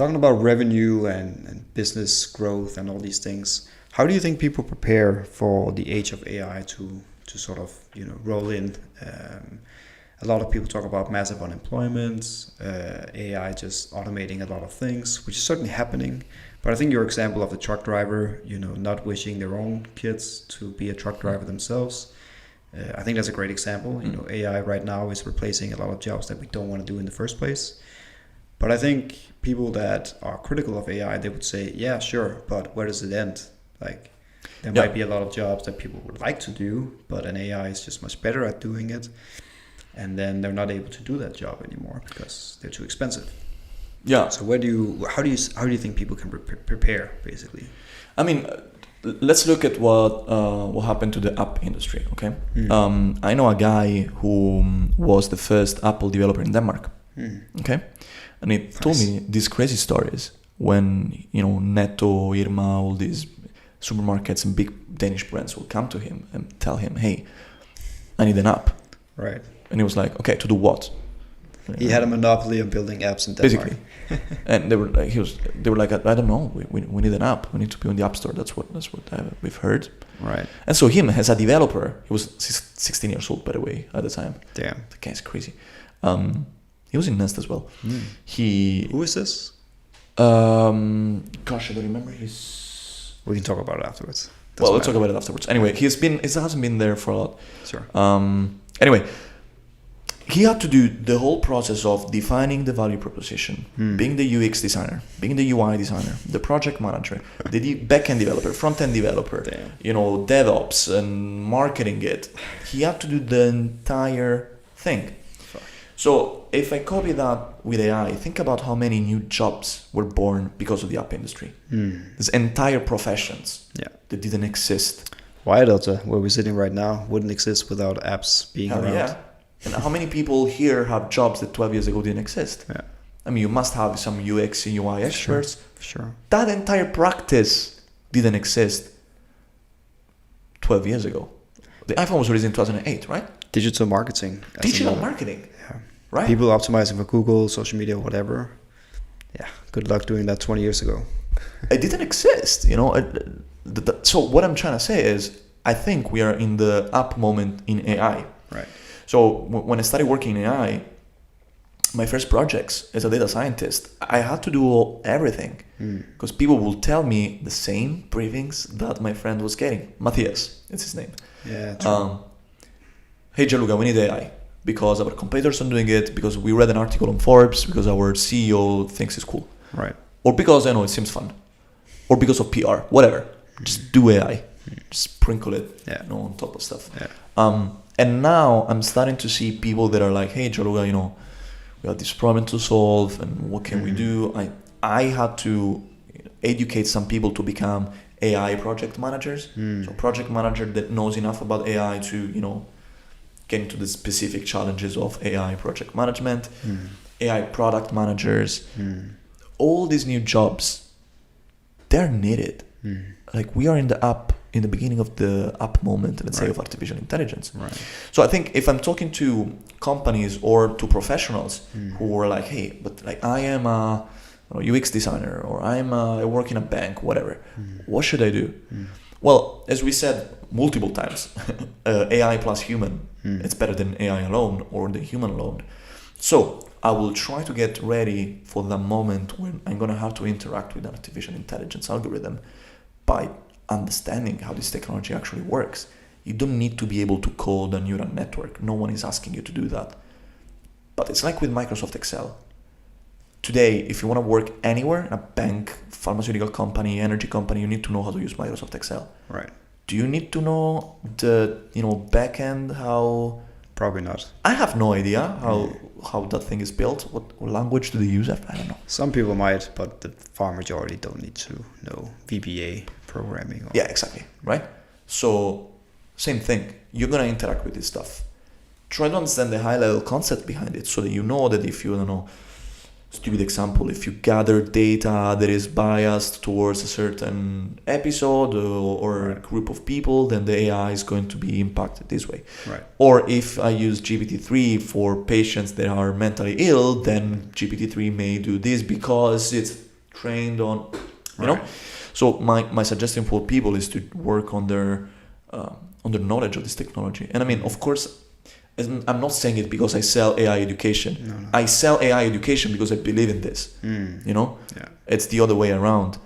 talking about revenue and business growth and all these things, how do you think people prepare for the age of AI to sort of roll in? A lot of people talk about massive unemployment, AI just automating a lot of things, which is certainly happening. But I think your example of the truck driver, not wishing their own kids to be a truck driver themselves, I think that's a great example. AI right now is replacing a lot of jobs that we don't want to do in the first place. But I think people that are critical of AI, they would say, yeah, sure, but where does it end? Like, there might be a lot of jobs that people would like to do, but an AI is just much better at doing it. And then they're not able to do that job anymore because they're too expensive. Yeah. So how do you think people can prepare, basically? I mean, let's look at what happened to the app industry. Okay. I know a guy who was the first Apple developer in Denmark. Okay, and he told me these crazy stories when Netto, Irma, all these supermarkets and big Danish brands will come to him and tell him, "Hey, I need an app." Right. And he was like, "Okay, to do what?" He had a monopoly on building apps in Denmark. Basically. And they were like, "I don't know. We need an app. We need to be on the App Store. That's what we've heard." Right. And so him as a developer, he was 16 years old, by the way, at the time. Damn. The guy's crazy. He was in Nest as well. Who is this? Gosh, I don't remember his. We can talk about it afterwards. We'll talk about it afterwards. Anyway, he hasn't been there for a lot. Sure. Anyway, he had to do the whole process of defining the value proposition, being the UX designer, being the UI designer, the project manager, the backend developer, front-end developer, DevOps and marketing it. He had to do the entire thing. So if I copy that with AI, think about how many new jobs were born because of the app industry. There's entire professions that didn't exist. Delta, where we're sitting right now, wouldn't exist without apps being around. Yeah. And how many people here have jobs that 12 years ago didn't exist? Yeah. I mean, you must have some UX and UI experts. Sure. That entire practice didn't exist 12 years ago. The iPhone was released in 2008, right? Digital marketing. Digital marketing. Yeah. Right. People optimizing for Google, social media, whatever. Yeah. Good luck doing that 20 years ago. It didn't exist, So what I'm trying to say is, I think we are in the up moment in AI. Right. So when I started working in AI, my first projects as a data scientist, I had to do everything because people will tell me the same briefings that my friend was getting. Matthias, it's his name. Yeah. True. Hey Gianluca, we need AI because our competitors are doing it, because we read an article on Forbes, because our CEO thinks it's cool. Right. Or because I know it seems fun. Or because of PR, whatever. Just do AI. Just sprinkle it on top of stuff. Yeah. And now I'm starting to see people that are like, hey, Gianluca, we have this problem to solve, and what can we do? I had to educate some people to become AI project managers. So project manager that knows enough about AI to, get into the specific challenges of AI project management, AI product managers. All these new jobs, they're needed. Like we are in the beginning of the up moment, let's say, of artificial intelligence. Right. So I think if I'm talking to companies or to professionals who are like, hey, but like I am a UX designer, or I work in a bank, whatever, what should I do? Well, as we said multiple times, AI plus human, it's better than AI alone or the human alone. So I will try to get ready for the moment when I'm going to have to interact with an artificial intelligence algorithm by understanding how this technology actually works. You don't need to be able to code a neural network. No one is asking you to do that. But it's like with Microsoft Excel. Today, if you want to work anywhere, in a bank, pharmaceutical company, energy company, you need to know how to use Microsoft Excel. Right. Do you need to know the back end, how? Probably not. I have no idea how that thing is built. What language do they use? I don't know. Some people might, but the far majority don't need to know VBA programming. Yeah, exactly. Right? So, same thing. You're going to interact with this stuff. Try to understand the high-level concept behind it so that you know that if you, stupid example, if you gather data that is biased towards a certain episode or group of people, then the AI is going to be impacted this way. Right. Or if I use GPT-3 for patients that are mentally ill, then GPT-3 may do this because it's trained on, you know. So my suggestion for people is to work on their knowledge of this technology. And I mean, of course, I'm not saying it because I sell AI education. No. I sell AI education because I believe in this. You know, it's the other way around.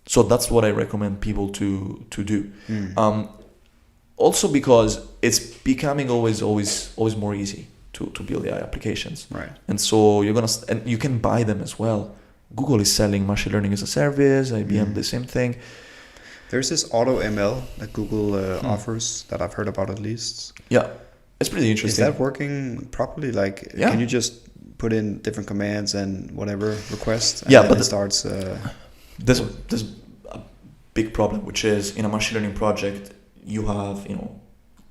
So that's what I recommend people to do. Also because it's becoming always more easy to build AI applications. Right. And so and you can buy them as well. Google is selling machine learning as a service. IBM the same thing. There's this auto ML that Google offers that I've heard about at least. Yeah, it's pretty interesting. Is that working properly? Like, can you just put in different commands and whatever request, and then it starts? There's a big problem, which is in a machine learning project, you have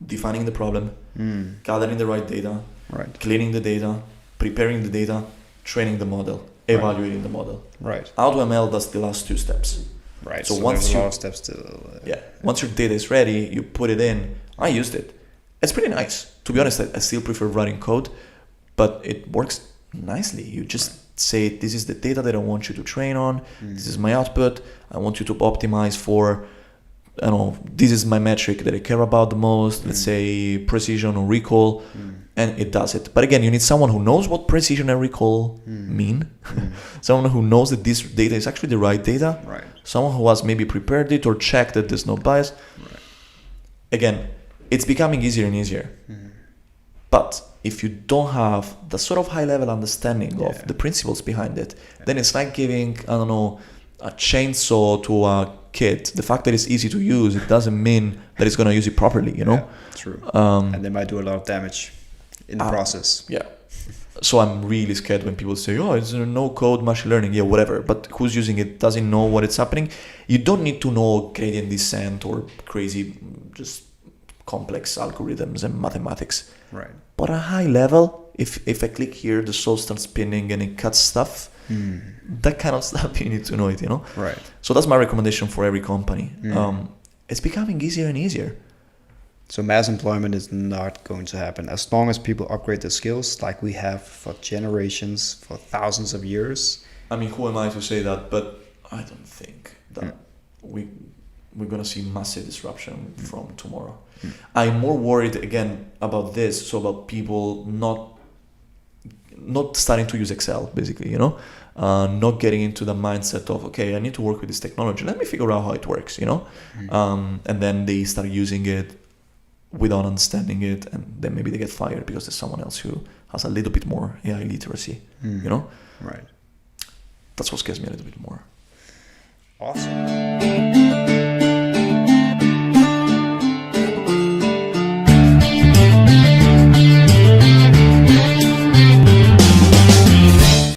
defining the problem, gathering the right data, cleaning the data, preparing the data, training the model, evaluating the model. Right. AutoML does the last two steps. Right. So once a lot of steps still. Once your data is ready, you put it in. I used it. It's pretty nice. To be honest, I still prefer writing code, but it works nicely. You just say, this is the data that I want you to train on. This is my output. I want you to optimize for, this is my metric that I care about the most. Let's say precision or recall. And it does it. But again, you need someone who knows what precision and recall mean. Someone who knows that this data is actually the right data. Right. Someone who has maybe prepared it or checked that there's no bias. Right. Again, it's becoming easier and easier. But if you don't have the sort of high-level understanding of the principles behind it, then it's like giving, a chainsaw to a kid. The fact that it's easy to use, it doesn't mean that it's going to use it properly, Yeah, true. And they might do a lot of damage in the process. Yeah. So I'm really scared when people say, it's no-code machine learning. Yeah, whatever. But who's using it doesn't know what it's happening. You don't need to know gradient descent or crazy, just complex algorithms and mathematics. Right. But at a high level, if I click here, the saw starts spinning and it cuts stuff. That kind of stuff, you need to know it, Right. So that's my recommendation for every company. It's becoming easier and easier. So mass employment is not going to happen as long as people upgrade their skills like we have for generations, for thousands of years. I mean, who am I to say that? But I don't think that we're going to see massive disruption from tomorrow. I'm more worried again about this, so about people not starting to use Excel, basically, not getting into the mindset of, okay, I need to work with this technology. Let me figure out how it works, and then they start using it without understanding it, and then maybe they get fired because there's someone else who has a little bit more AI literacy, Right. That's what scares me a little bit more. Awesome.